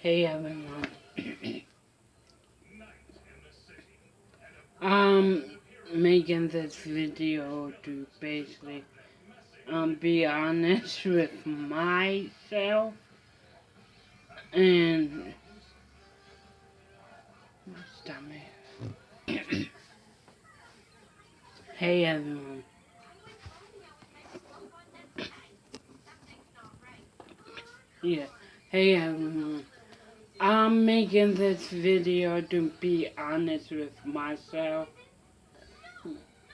Hey everyone. I'm making this video to basically be honest with myself and stop me. Hey everyone. Yeah. Hey everyone. I'm making this video to be honest with myself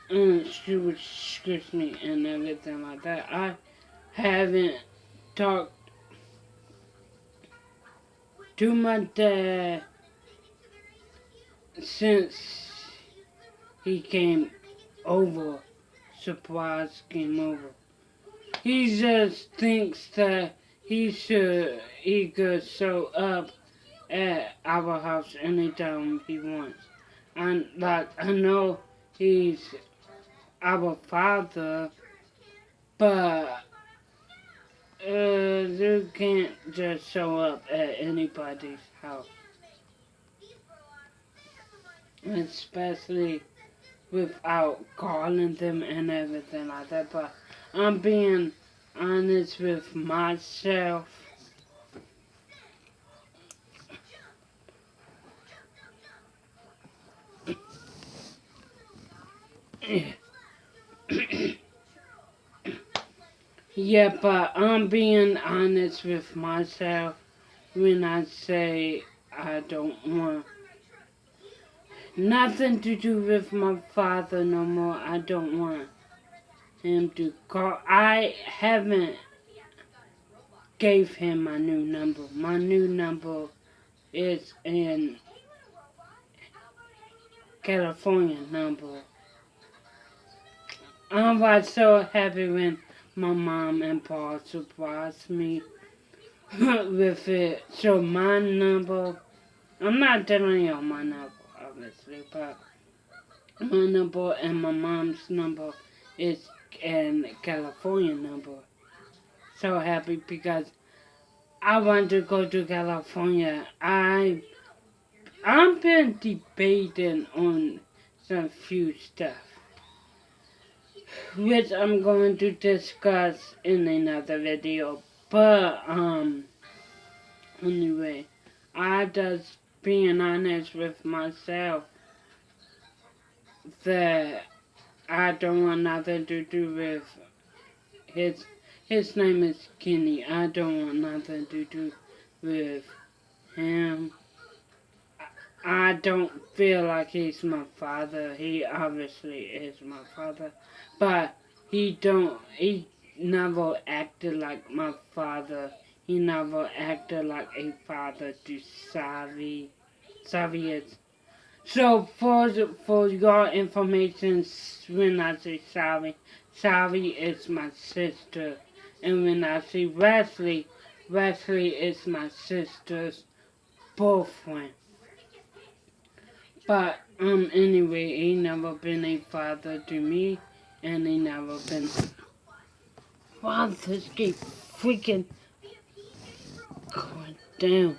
and excuse me and everything like that. I haven't talked to my dad since he came over. Surprise came over. He just thinks that he could show up at our house anytime he wants. And like I know he's our father, but you can't just show up at anybody's house. Especially without calling them and everything like that. But I'm being honest with myself. Yeah, but I'm being honest with myself when I say I don't want nothing to do with my father no more. I don't want him to call. I haven't gave him my new number. My new number is in California number. I was so happy when my mom and pa surprised me with it. So my number, I'm not telling you my number, obviously, but my number and my mom's number is in California number. So happy because I want to go to California. I've been debating on some few stuff, which I'm going to discuss in another video. But anyway, I just being honest with myself that I don't want nothing to do with his. His name is Kenny. I don't want nothing to do with him. I don't feel like he's my father. He obviously is my father, but he never acted like my father. He never acted like a father to Savi. Savi is. So for your information, when I say Savi, Savi is my sister, and when I say Wesley, Wesley is my sister's boyfriend. But anyway, he never been a father to me, and he never been. Wow, this keep freaking going down.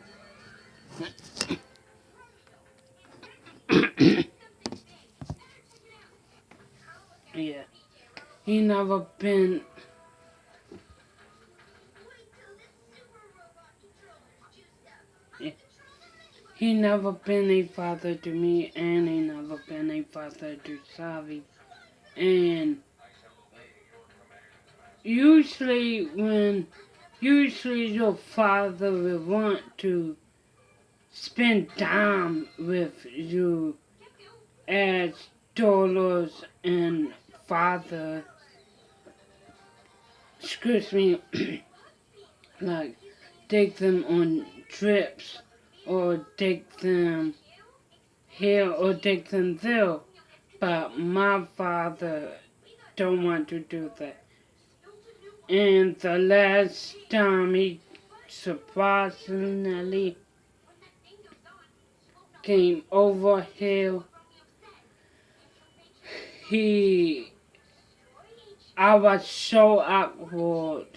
Yeah, he never been. Yeah. He never been a father to me, and he never been a father to Savi. And usually your father will want to spend time with you as daughters and father, excuse me, like take them on trips or take them here or take them there. But my father don't want to do that. And the last time he surprisingly came over here, I was so awkward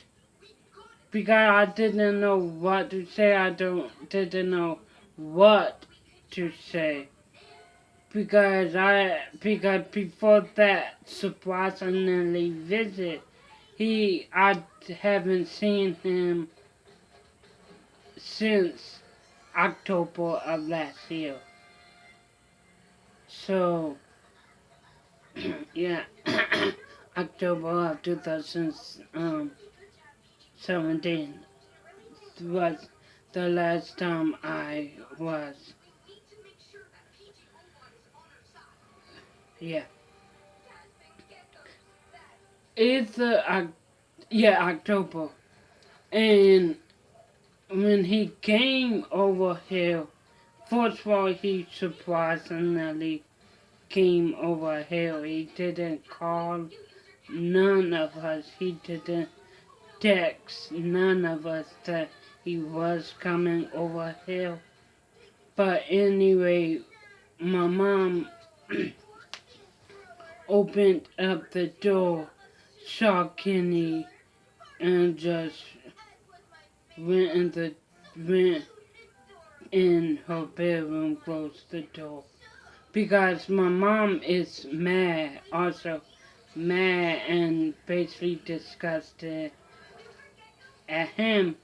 because I didn't know what to say. Didn't know what to say because before that surprisingly visit, I haven't seen him since October of last year. So yeah, October of 2017 was the last time I was. Yeah, it's October, and when he came over here, first of all, he surprisingly came over here. He didn't call none of us. He didn't text none of us that he was coming over here. But anyway, my mom opened up the door, saw Kenny, and just went went in her bedroom, closed the door. Because my mom is mad, also mad and basically disgusted at him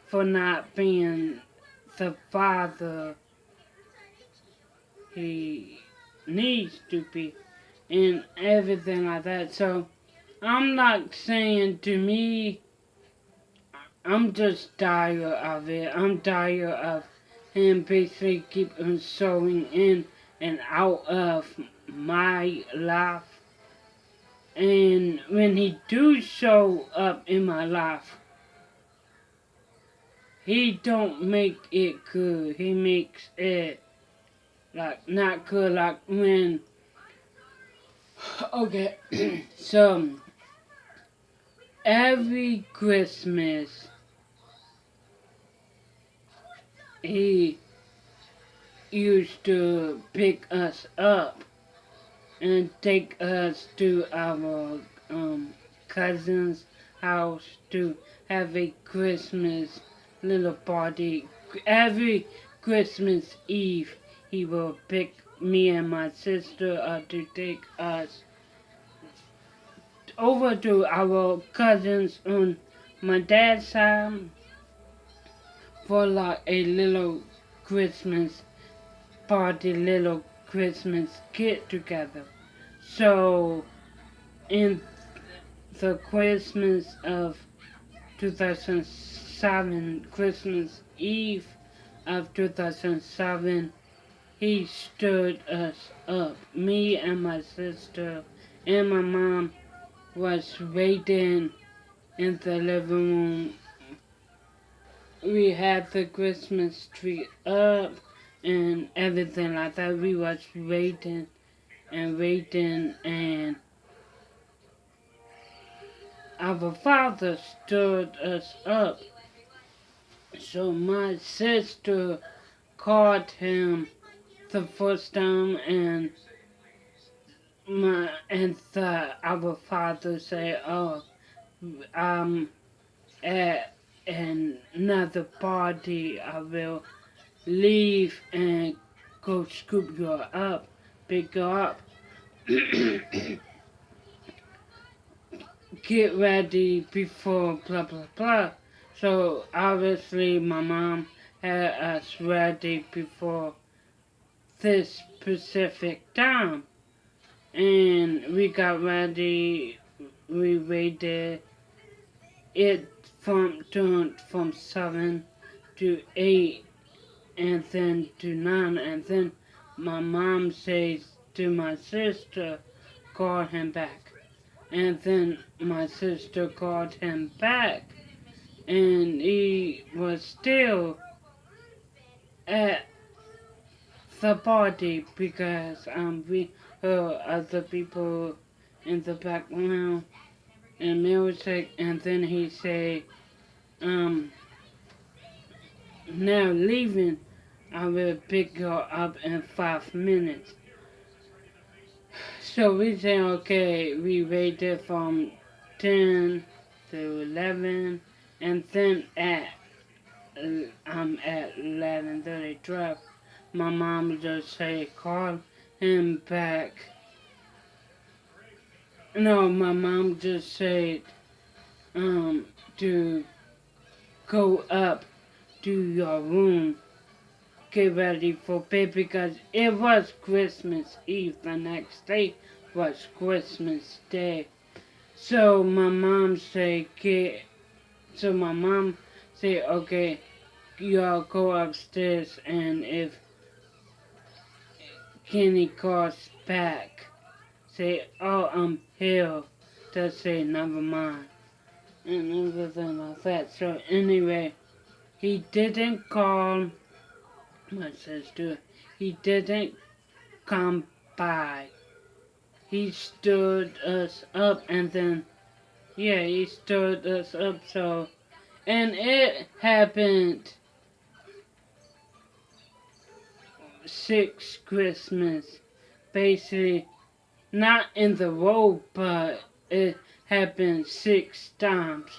for not being the father he needs to be and everything like that. So I'm not saying to me, I'm just tired of it. I'm tired of him basically keeping showing in and out of my life. And when he do show up in my life, he don't make it good. He makes it like not good. Like when okay, so every Christmas he used to pick us up and take us to our cousin's house to have a Christmas little party. Every Christmas Eve, he will pick me and my sister up to take us over to our cousins on my dad's side for like a little Christmas party, little Christmas get together. So in the Christmas of 2007, Christmas Eve of 2007, he stood us up. Me and my sister and my mom was waiting in the living room. We had the Christmas tree up and everything like that. We was waiting and our father stood us up. So my sister called him the first time and our father said, "Oh, I'm at another party. I will leave and go scoop you up, pick you up." Get ready before blah blah blah. So obviously my mom had us ready before this specific time. And we got ready, we waited. It turned from 7 to 8 and then to 9 and then my mom says to my sister, call him back. And then my sister called him back and he was still at the party because we heard other people in the background and music and then he said now leaving, I will pick her up in 5 minutes. So we said okay, we waited from 10 to 11 And then at 11:30, 12, my mom just say call him back. No, my mom just said to go up to your room, get ready for bed because it was Christmas Eve. The next day was Christmas Day. So my mom said okay, y'all go upstairs, and if Kenny calls back, say, oh, I'm here. Just say, never mind. And everything like that. So anyway, he didn't call my sister. He didn't come by. He stood us up, and then, yeah, he stood us up. So, and it happened 6 Christmas. Basically, not in the row, but it happened 6 times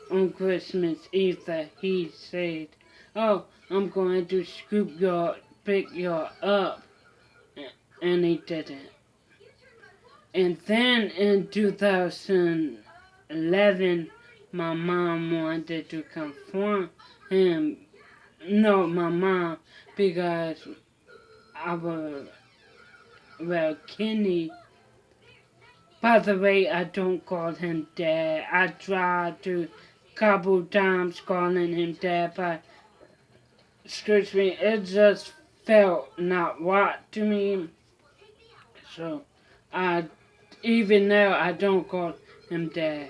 on Christmas Eve that he said, oh, I'm going to pick you up. And he didn't. And then in 2011, my mom wanted to confront him. No, my mom, because Kenny, by the way, I don't call him Dad. I tried to couple times calling him Dad, but excuse me, it just felt not right to me. So even now I don't call him Dad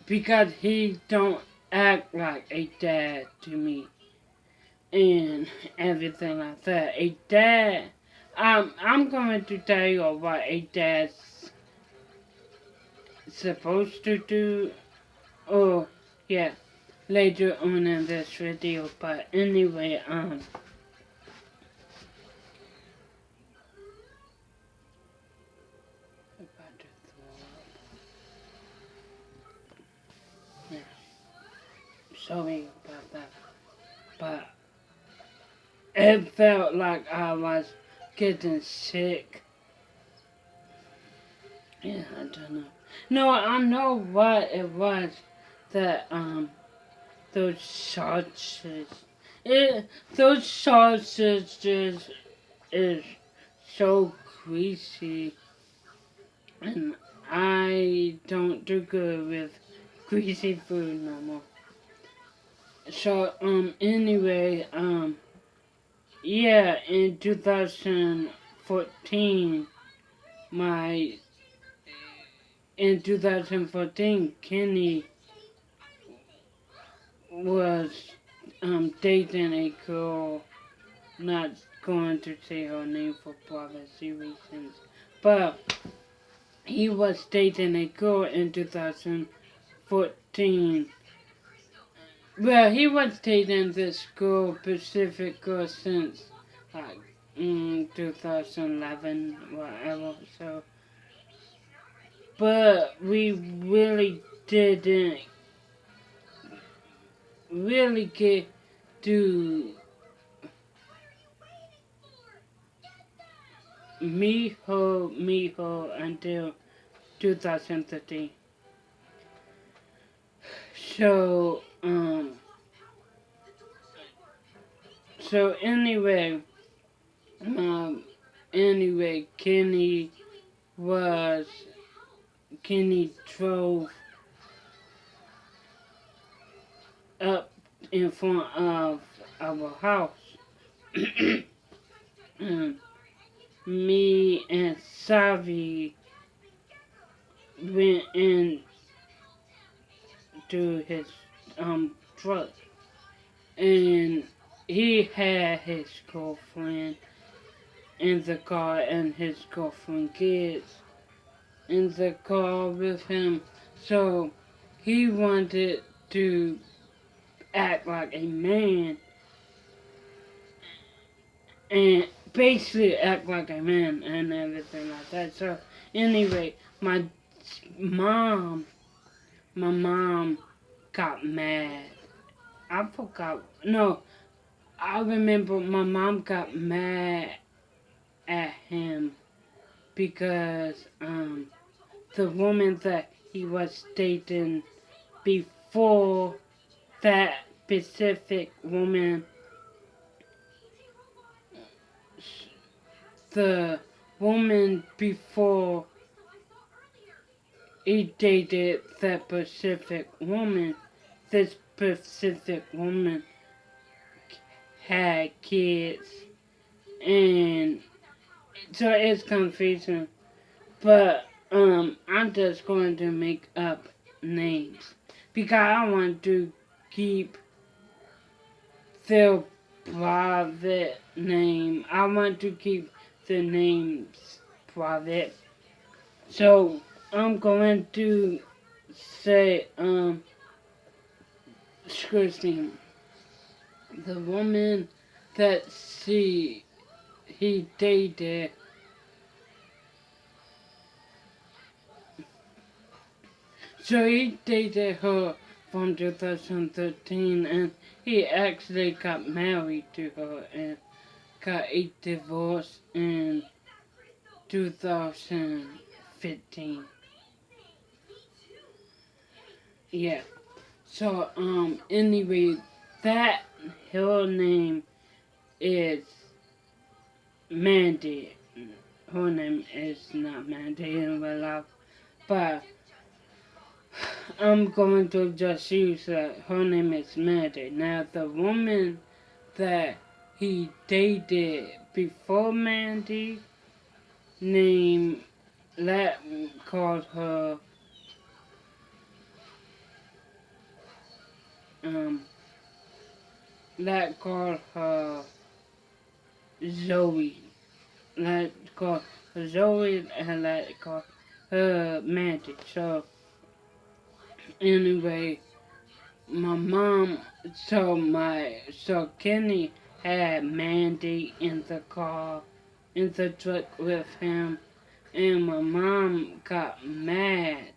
because he don't act like a dad to me and everything like that. A dad, I'm going to tell you what a dad's supposed to do. Oh, yeah, later on in this video. But anyway, about to throw up. Yeah, sorry about that. But it felt like I was getting sick. Yeah, I don't know. No, I know what it was that those sausages. Those sausages is so greasy, and I don't do good with greasy food no more. So anyway, yeah, in 2014, in 2014, Kenny was dating a girl, not going to say her name for privacy reasons, but he was dating a girl in 2014. Well, he was dating this girl, Pacific girl, since like 2011, whatever. So, but we really didn't really get to meet her until 2013. So, anyway, Kenny drove up in front of our house. Me and Savi went into his truck, and he had his girlfriend in the car and his girlfriend kids in the car with him. So he wanted to act like a man and basically act like a man and everything like that. So anyway, my mom got mad. I forgot. No, I remember my mom got mad at him because the woman that he was dating before that specific woman, the woman before he dated that specific woman, this specific woman had kids, and so it's confusing. But I'm just going to make up names because I want to keep their private name. I want to keep the names private. So I'm going to say excuse me, the woman that he dated. So he dated her from 2013 and he actually got married to her and got a divorce in 2015. Yeah. So anyway, that her name is Mandy. Her name is not Mandy in real life, but I'm going to just use that her name is Mandy. Now the woman that he dated before Mandy, name let called her um let called her Zoe. Let call her Zoe and let call her Mandy. So anyway, my mom so Kenny had Mandy in the car in the truck with him, and my mom got mad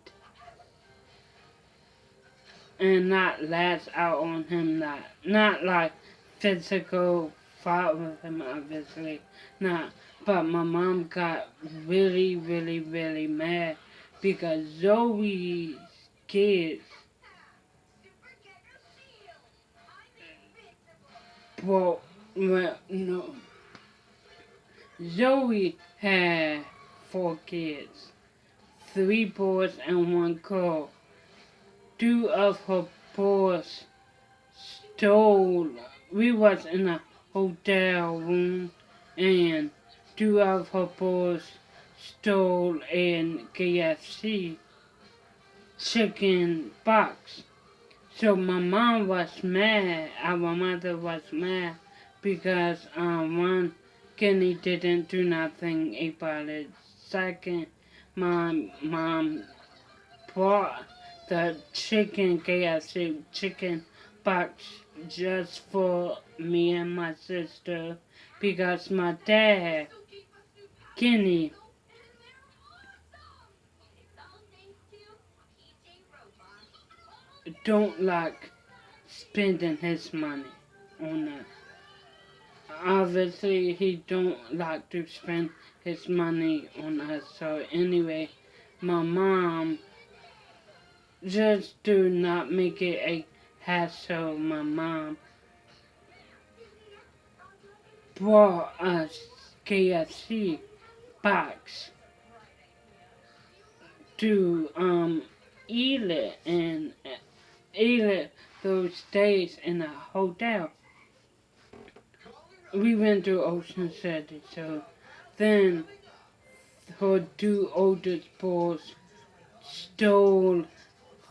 and not lash out on him, not like physical fight with him, obviously, not. But my mom got really, really, really mad because Zoe's kids well, no, Zoe had 4 kids, 3 boys and 1 girl. 2 of her boys stole. We was in a hotel room, and 2 of her boys stole a KFC chicken box. So my mom was mad. Our mother was mad because one, Kenny didn't do nothing about it. Second, my mom bought the chicken KFC chicken box just for me and my sister because my dad, Kenny, don't like spending his money on that. Obviously, he don't like to spend his money on us. So anyway, my mom, just do not make it a hassle. My mom brought us KFC box to eat it and eat it those days in a hotel. We went to Ocean City, so then her 2 oldest boys stole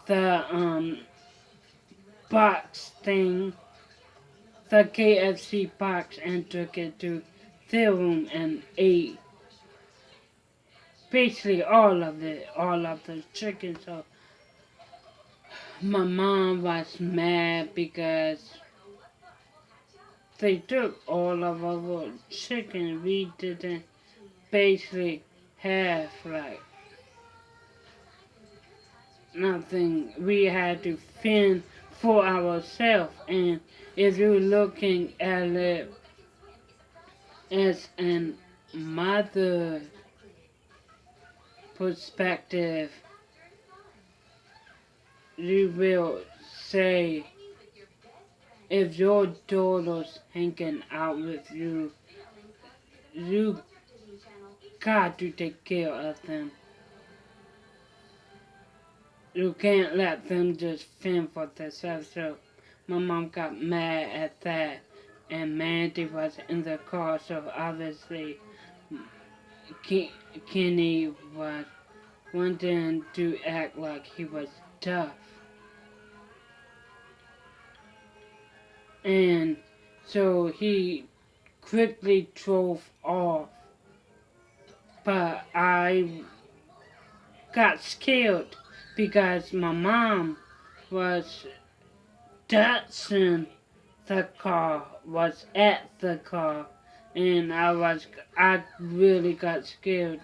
the box thing, the KFC box, and took it to their room and ate basically all of it, all of the chicken. So my mom was mad because they took all of our chicken. We didn't basically have like nothing. We had to fend for ourselves. And if you're looking at it as an mother perspective, you will say if your daughter's hanging out with you, you got to take care of them. You can't let them just fend for themselves. So my mom got mad at that, and Mandy was in the car, so obviously Kenny was wanting to act like he was tough. And so he quickly drove off. But I got scared because my mom was touching the car, was at the car, and I really got scared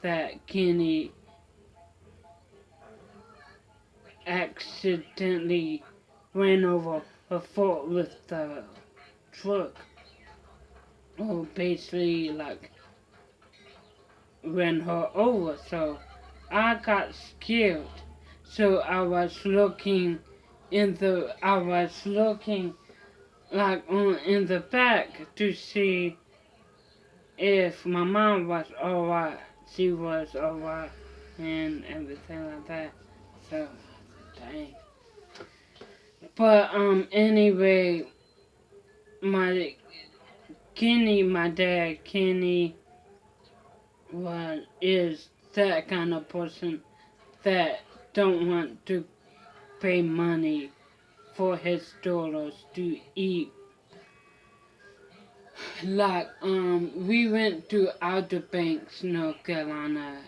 that Kenny accidentally ran over her foot with the truck, or basically like ran her over. So I got scared. So I was looking like in the back to see if my mom was alright. She was alright and everything like that. So dang. But anyway, my dad Kenny is that kind of person that don't want to pay money for his daughters to eat. Like we went to Outer Banks, North Carolina.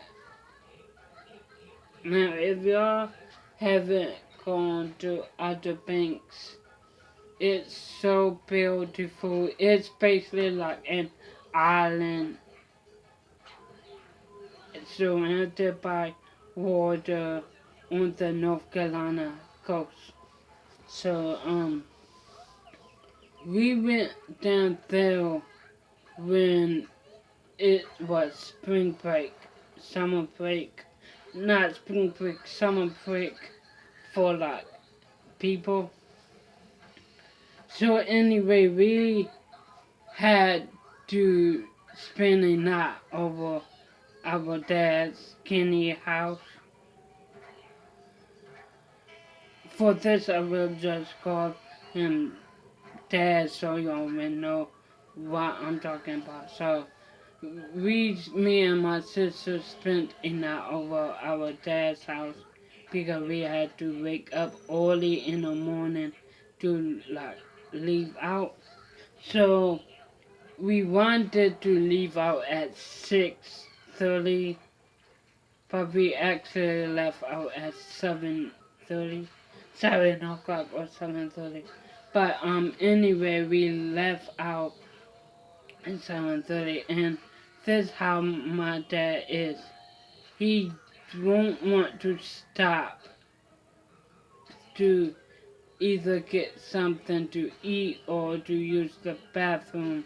Now if y'all haven't gone to Outer Banks, it's so beautiful. It's basically like an island. It's surrounded by water on the North Carolina coast. So we went down there when it was spring break, summer break, not spring break, summer break for like people. So anyway, we had to spend a night over our dad's Kenny house. For this, I will just call him Dad so y'all will know what I'm talking about. So me and my sister spent a night over our dad's house because we had to wake up early in the morning to like leave out. So we wanted to leave out at 6:30, but we actually left out at 7:30, 7 o'clock or 7:30. But anyway, we left out at 7:30, and this is how my dad is. He won't want to stop to either get something to eat or to use the bathroom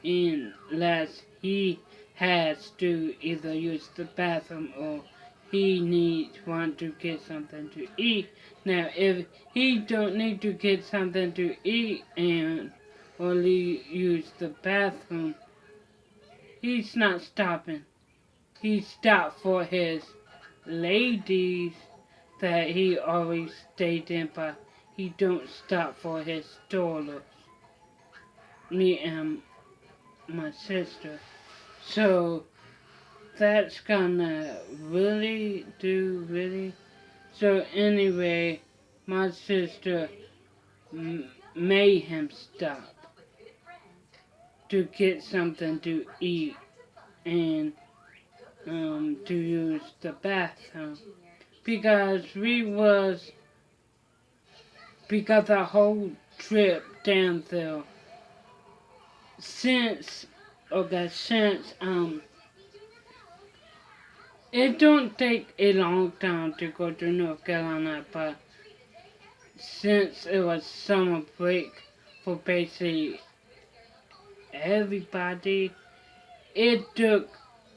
unless he has to either use the bathroom or he want to get something to eat. Now, if he don't need to get something to eat and only use the bathroom, he's not stopping. He stopped for his ladies that he always stayed in, but he don't stop for his daughters, me and my sister. So that's gonna really. So anyway, my sister made him stop to get something to eat and to use the bathroom because the whole trip down there since it don't take a long time to go to North Carolina, but since it was summer break for basically everybody, it took,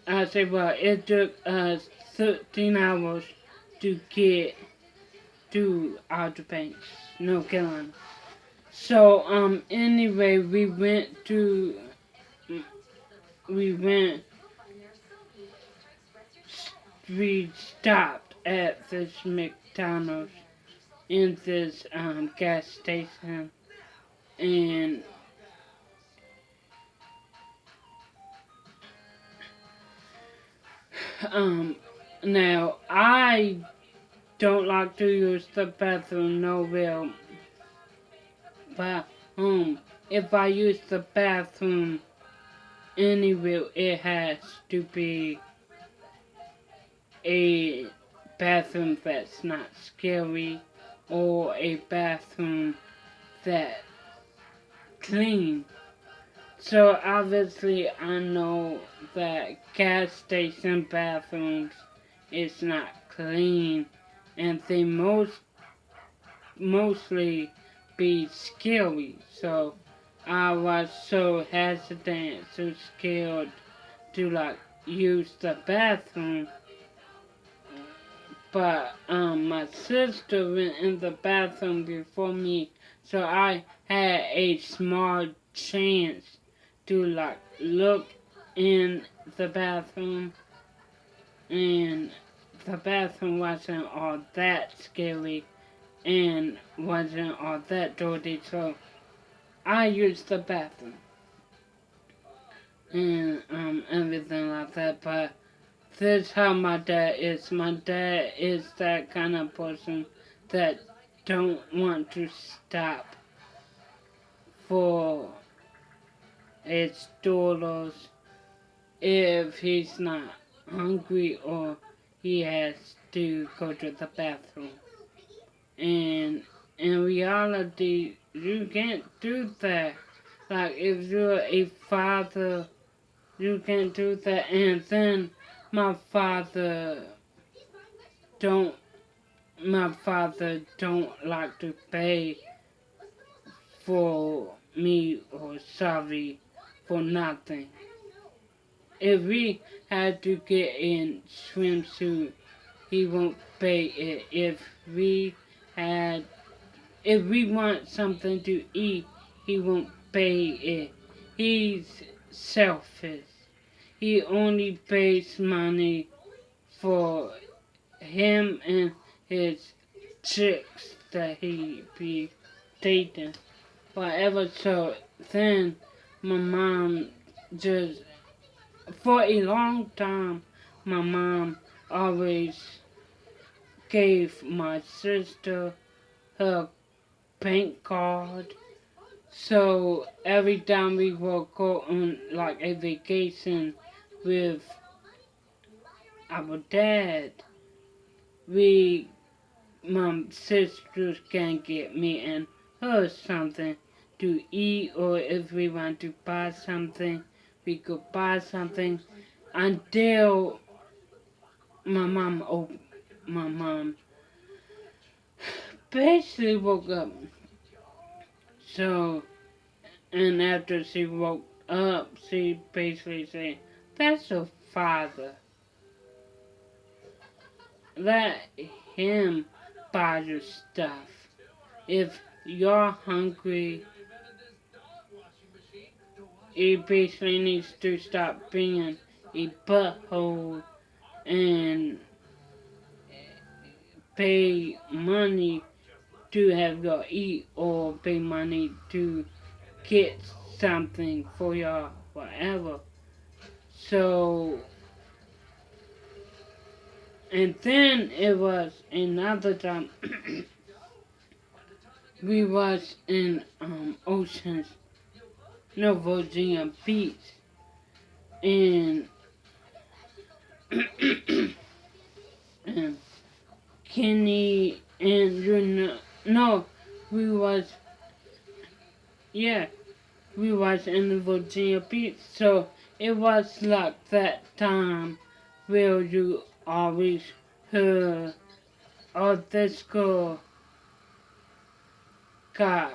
it took us 13 hours to get to Outer Banks, North Carolina. So, anyway, we went, we stopped at this McDonald's in this, gas station, and, now, I don't like to use the bathroom nowhere but if I use the bathroom anywhere, it has to be a bathroom that's not scary or a bathroom that's clean. So obviously I know that gas station bathrooms is not clean and they mostly be scary. So I was so hesitant, so scared to like use the bathroom. But my sister went in the bathroom before me, so I had a small chance to like look in the bathroom, and the bathroom wasn't all that scary and wasn't all that dirty, so I used the bathroom and everything like that. But this is how my dad is. My dad is that kind of person that don't want to stop for his daughters if he's not hungry or he has to go to the bathroom. And in reality, you can't do that. Like if you're a father, you can't do that. And then my father don't my father don't like to pay for me or sorry for nothing. If we had to get in swimsuit, he won't pay it. Had if we want something to eat, he won't pay it. He's selfish. He only pays money for him and his chicks that he be dating. Whatever, so then my mom just, for a long time, my mom always gave my sister her bank card. So every time we would go on like a vacation with our dad, my sisters can get me and her something to eat, or if we want to buy something, we could buy something until my mom basically woke up. So, and after she woke up, she basically said, "That's your father. Let him buy your stuff. If you're hungry, he basically needs to stop being a butthole and pay money to have your eat or pay money to get something for your whatever." So, and then it was another time we was in Oceans, no, Virginia Beach, and and Kenny and no, we was, yeah, we was in Virginia Beach, so it was like that time where you always heard, "Oh, this girl got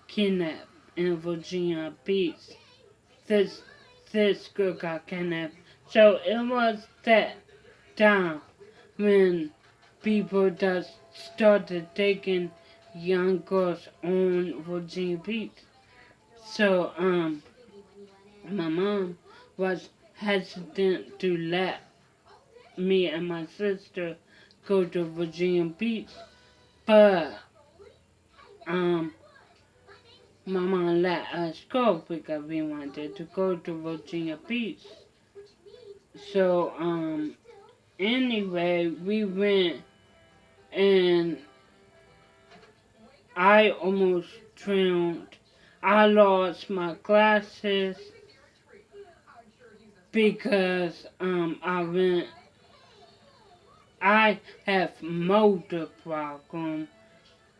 kidnapped in Virginia Beach. This this girl got kidnapped. So it was that time when people just started taking young girls on Virginia Beach. So my mom was hesitant to let me and my sister go to Virginia Beach, but um my mom let us go because we wanted to go to Virginia Beach. So anyway we went and I almost drowned. I lost my glasses because I have motor problem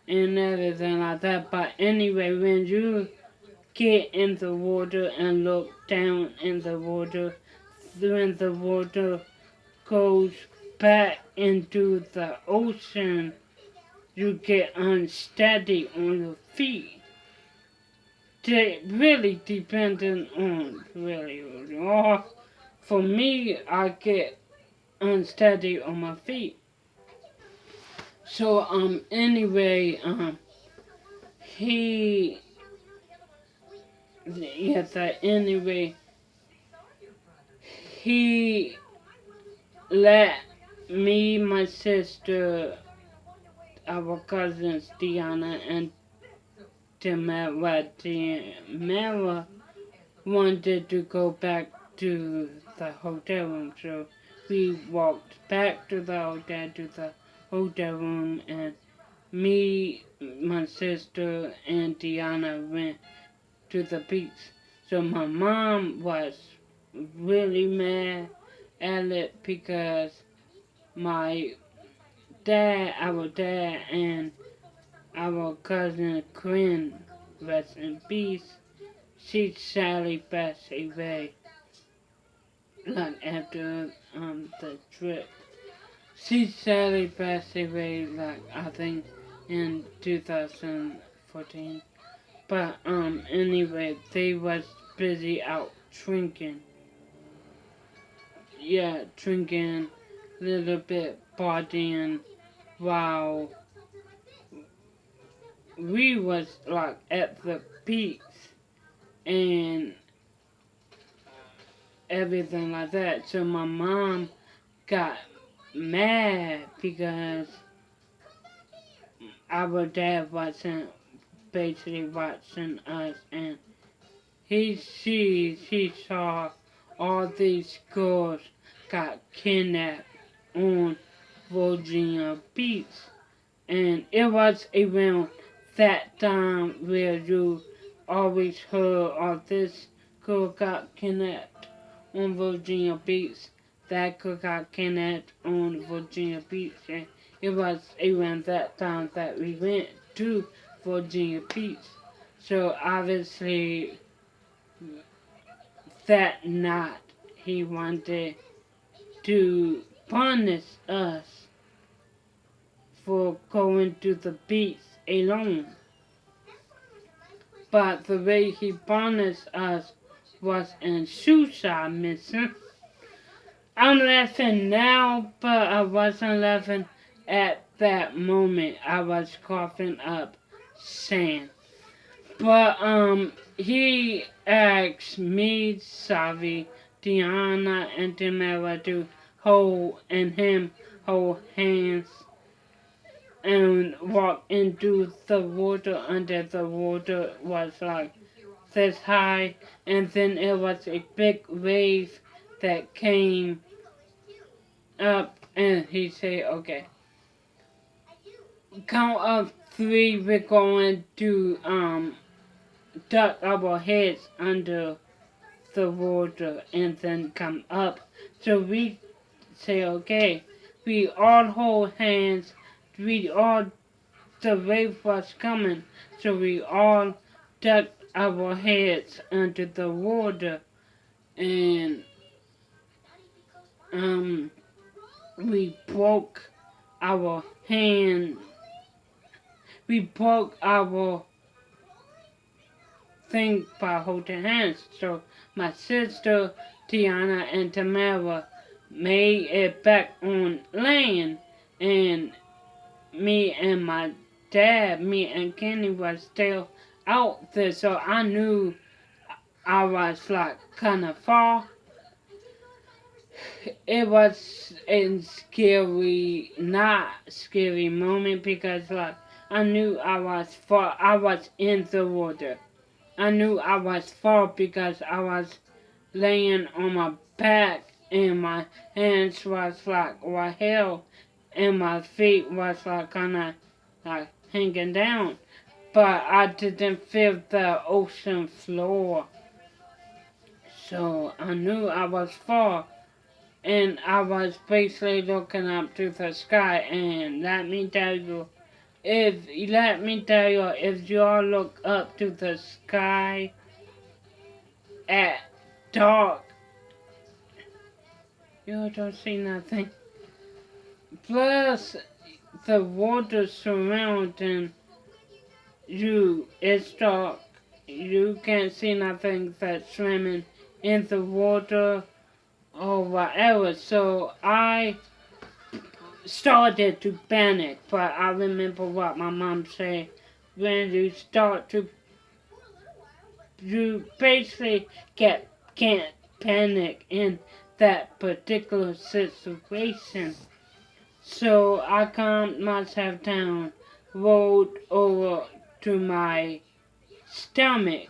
and everything like that. But anyway, when you get in the water and look down in the water, when the water goes back into the ocean, you get unsteady on your feet. Really dependent on or for me, I get unsteady on my feet. So anyway he yes anyway he let me, my sister, our cousins Diana and Tamara wanted to go back to the hotel room, so we walked back to the hotel room, and me, my sister, and Diana went to the beach. So my mom was really mad at it because our dad, and our cousin Quinn, rest in peace, she sadly passed away, like after the trip. She sadly passed away, like I think in 2014. But anyway, they was busy out drinking. Yeah, drinking, little bit partying, while we was like at the beach and everything like that. So my mom got mad because our dad wasn't basically watching us, and he saw all these girls got kidnapped on Virginia Beach, and it was around that time where you always heard, oh, this girl got kidnapped on Virginia Beach, that girl got kidnapped on Virginia Beach, and it was around that time that we went to Virginia Beach. So obviously that night he wanted to punish us for going to the beach alone. But the way he punished us was in suicide mission. I'm laughing now, but I wasn't laughing at that moment. I was coughing up sand. But he asked me, Savi, Diana, and Tamara to hold hands and walk into the water. Under the water was like this high, and then it was a big wave that came up, and he said, okay, count up three, we're going to duck our heads under the water and then come up. So we say, okay, we all hold hands, the wave was coming, so we all ducked our heads under the water, and we broke our hand, we broke our thing by holding hands. So my sister, Tiana, and Tamara made it back on land, and me and my dad, me and Kenny was still out there, so I knew I was like kind of far. It was a scary, not scary moment because like I knew I was far. I was in the water. I knew I was far because I was laying on my back and my hands was like right here and my feet was like kind of like hanging down. But I didn't feel the ocean floor. So I knew I was far and I was basically looking up to the sky. And let me tell you, if y'all look up to the sky at dark, you don't see nothing. Plus, the water surrounding you is dark. You can't see nothing that's swimming in the water or whatever. So I started to panic, but I remember what my mom said. When you start to, you basically can't panic in that particular situation. So I calmed myself down, rolled over to my stomach,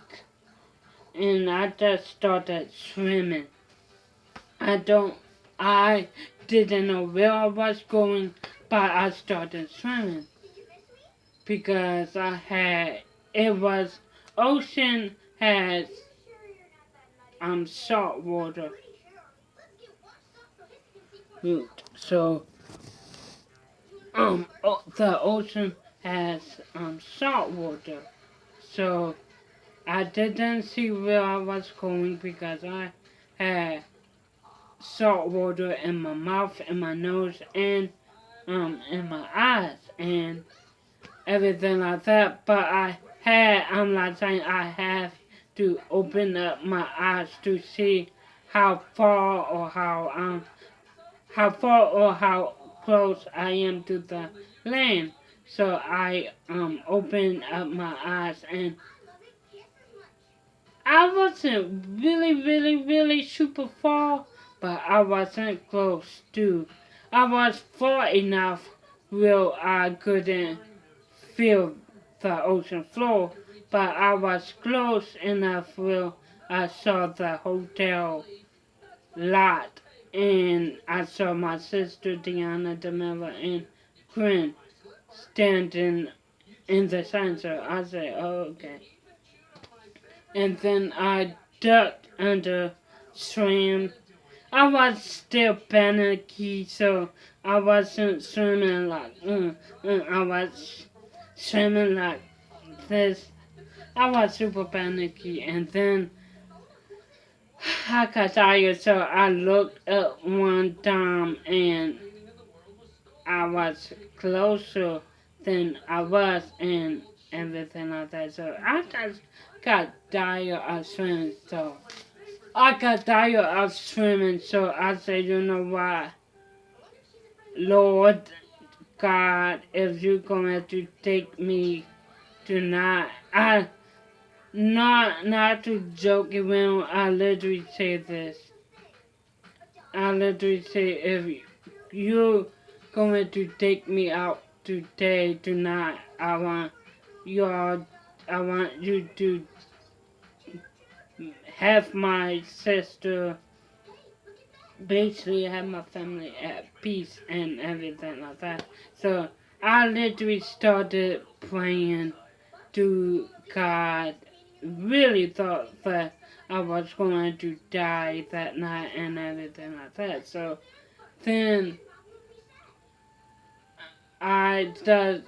and I just started swimming. I didn't know where I was going, but I started swimming because ocean has salt water root. So the ocean has salt water. So I didn't see where I was going because I had salt water in my mouth, in my nose, and in my eyes, and everything like that. But I'm not saying I have to open up my eyes to see how far or how close I am to the land. So I opened up my eyes and I wasn't really super far, but I wasn't close too. I was far enough where I couldn't feel the ocean floor, but I was close enough where I saw the hotel lot and I saw my sister Diana, Demella, and Quinn standing in the center. I said, oh, okay. And then I ducked under, swam. I was still panicky, so I wasn't swimming like, I was swimming like this. I was super panicky, and then I got tired, so I looked up one time, and I was closer than I was, and everything like that. So I just got tired of swimming, so I said, you know what, Lord God, if you're going to take me tonight, not to joke around, I literally say this. I literally say, if you're going to take me out today, tonight, I want you to have my sister, basically have my family at peace and everything like that. So I literally started praying to God, really thought that I was going to die that night and everything like that. So then I just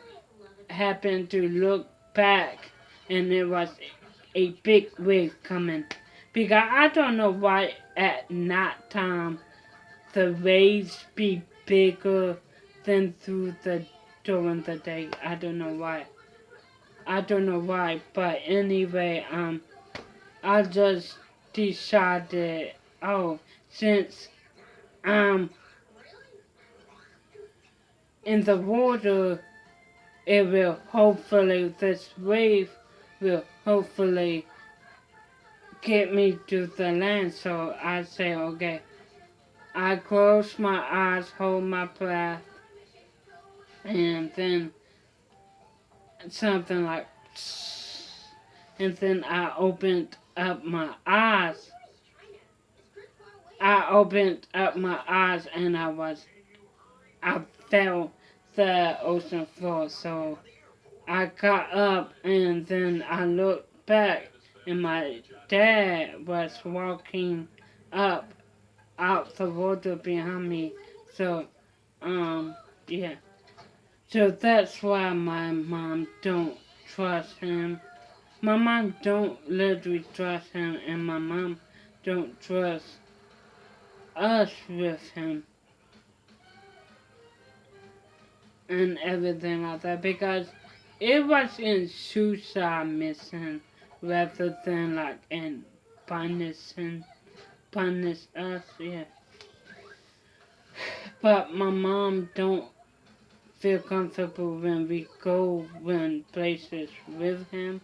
happened to look back and there was a big wave coming. Because I don't know why at night time the waves be bigger than during the day. I don't know why. But anyway, I just decided, oh, since I'm in the water, it will hopefully, this wave will hopefully get me to the land. So I say, okay, I close my eyes, hold my breath, and then something like, and then I opened up my eyes. I opened up my eyes and I felt the ocean floor. So I got up and then I looked back and my dad was walking up out the water behind me. So, yeah. So that's why my mom don't trust him. My mom don't literally trust him, and my mom don't trust us with him and everything like that because it was in suicide mission rather than like in punish us, yeah. But my mom don't feel comfortable when we go when places with him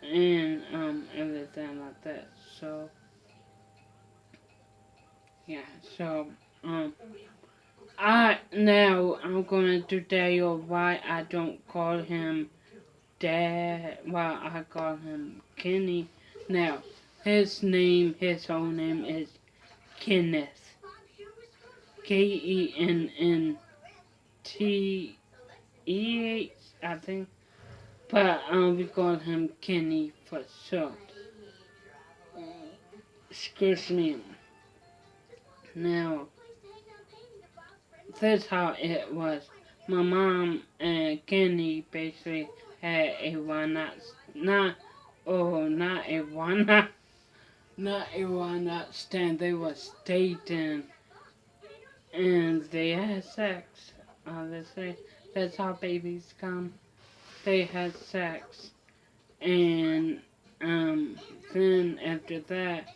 and everything like that. So yeah, so I'm going to tell you why I don't call him Dad. Why I call him Kenny. Now his whole name is Kenneth. KENNTEH, I think. But we call him Kenny for short. Excuse me. Now that's how it was. My mom and Kenny basically had a one night, not a one night, not a one night stand. They was dating and they had sex. Obviously, that's how babies come. They had sex, and then after that,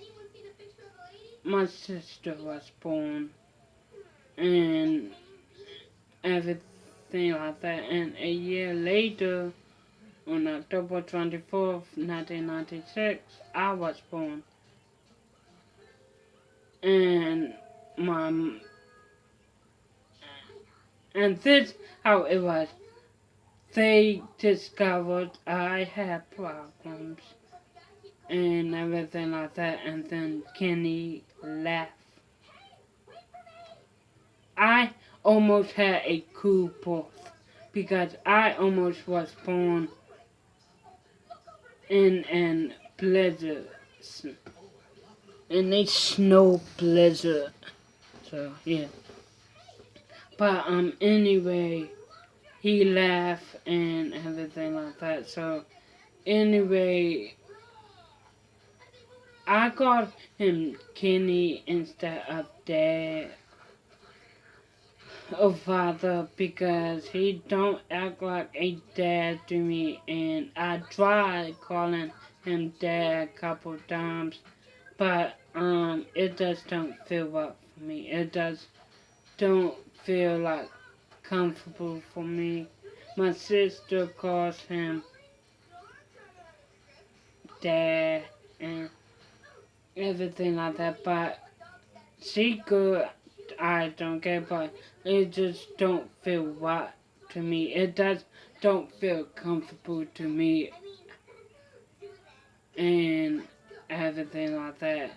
my sister was born, and everything like that. And a year later, on October 24th, 1996, I was born. And my and this how it was. They discovered I had problems and everything like that, and then Kenny left. I almost had a cool birth because I almost was born in an blizzard, in a snow blizzard. So yeah, but anyway, he left and everything like that. So anyway, I called him Kenny instead of Dad or Father because he don't act like a dad to me, and I tried calling him Dad a couple times, but it just don't feel right for me. It just don't feel like comfortable for me. My sister calls him Dad and everything like that, but she good, I don't care, but it just don't feel right to me. It does don't feel comfortable to me and everything like that.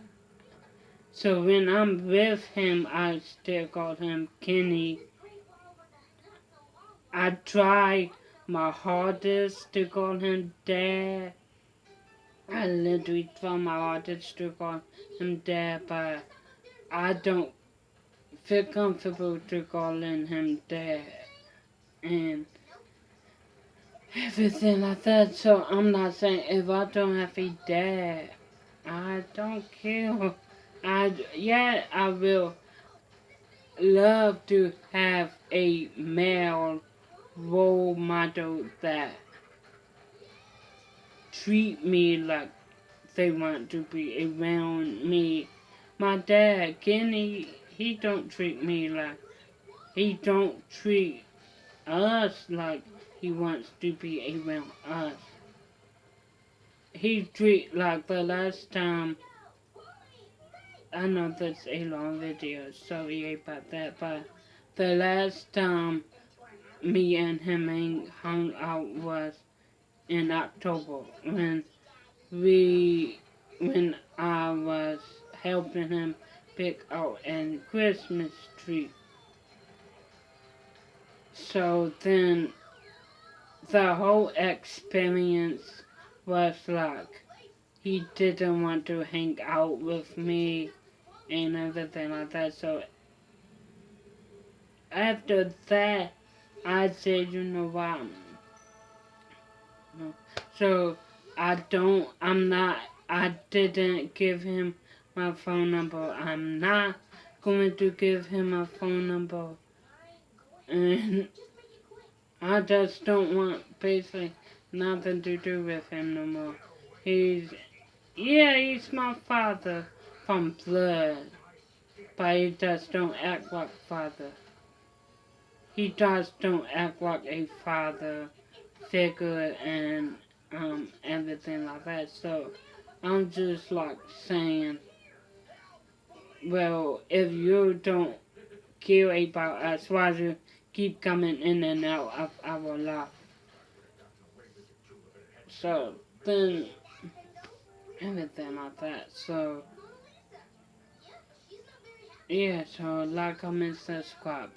So when I'm with him, I still call him Kenny. I try my hardest to call him Dad. I literally try my hardest to call him Dad, but I don't feel comfortable to calling him Dad and everything like that. So I'm not saying if I don't have a dad, I don't care. I will love to have a male role model that treat me like they want to be around me. My dad, Kenny, he don't treat me like, he don't treat us like he wants to be around us. He treat like the last time, I know that's a long video, sorry about that, but the last time me and him hung out was in October we when I was helping him pick out a Christmas tree. So then the whole experience was like he didn't want to hang out with me and everything like that. So after that, I said, you know what? So I didn't give him my phone number. I'm not going to give him my phone number. And I just don't want basically nothing to do with him no more. He's my father from blood, but he just don't act like father. He just don't act like a father figure and everything like that. So I'm just like saying, well, if you don't care about us, why do you keep coming in and out of our life? So then everything like that. So yeah, so like, comment, subscribe.